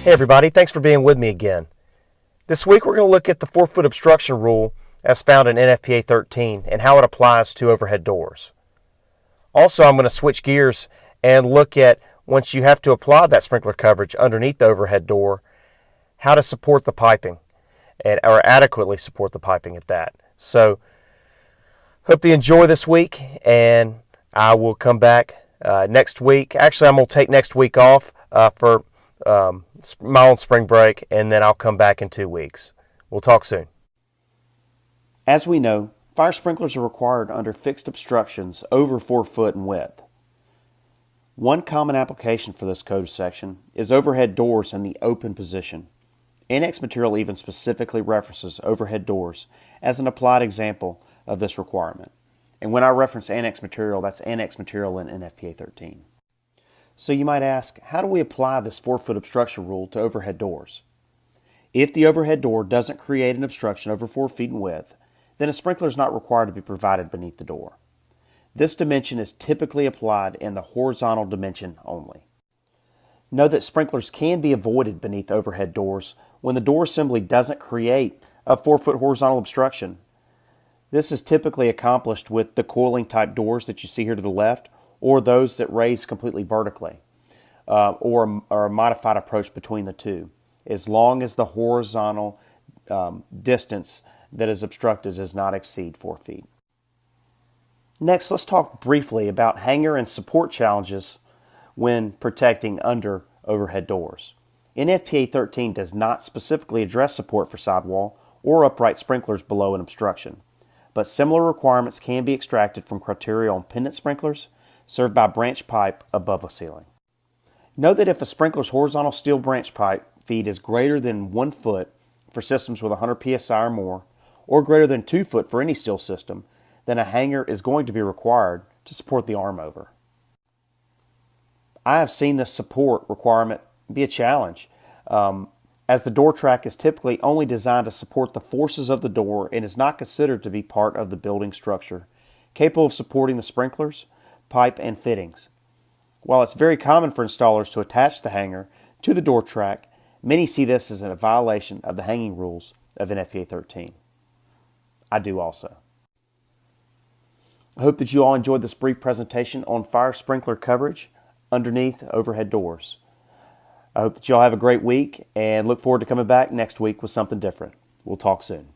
Hey everybody, thanks for being with me again. This week we're going to look at the 4-foot obstruction rule as found in NFPA 13 and how it applies to overhead doors. Also, I'm going to switch gears and look at, once you have to apply that sprinkler coverage underneath the overhead door, how to support the piping or adequately support the piping at that. So, hope you enjoy this week, and I will come back next week. Actually, I'm going to take next week off for my own spring break, and then I'll come back in 2 weeks. We'll talk soon. As we know, fire sprinklers are required under fixed obstructions over 4 foot in width. One common application for this code section is overhead doors in the open position. Annex material even specifically references overhead doors as an applied example of this requirement. And when I reference annex material, that's annex material in NFPA 13. So you might ask, how do we apply this 4-foot obstruction rule to overhead doors? If the overhead door doesn't create an obstruction over 4 feet in width, then a sprinkler is not required to be provided beneath the door. This dimension is typically applied in the horizontal dimension only. Note that sprinklers can be avoided beneath overhead doors when the door assembly doesn't create a 4-foot horizontal obstruction. This is typically accomplished with the coiling type doors that you see here to the left, or those that raise completely vertically, or a modified approach between the two, as long as the horizontal distance that is obstructed does not exceed 4 feet. Next, let's talk briefly about hanger and support challenges when protecting under overhead doors. NFPA 13 does not specifically address support for sidewall or upright sprinklers below an obstruction, but similar requirements can be extracted from criteria on pendant sprinklers served by branch pipe above a ceiling. Note that if a sprinkler's horizontal steel branch pipe feed is greater than 1 foot for systems with 100 psi or more, or greater than 2 foot for any steel system, then a hanger is going to be required to support the arm over. I have seen this support requirement be a challenge, as the door track is typically only designed to support the forces of the door and is not considered to be part of the building structure, capable of supporting the sprinklers, pipe, and fittings. While it's very common for installers to attach the hanger to the door track, many see this as a violation of the hanging rules of NFPA 13. I do also. I hope that you all enjoyed this brief presentation on fire sprinkler coverage underneath overhead doors. I hope that you all have a great week and look forward to coming back next week with something different. We'll talk soon.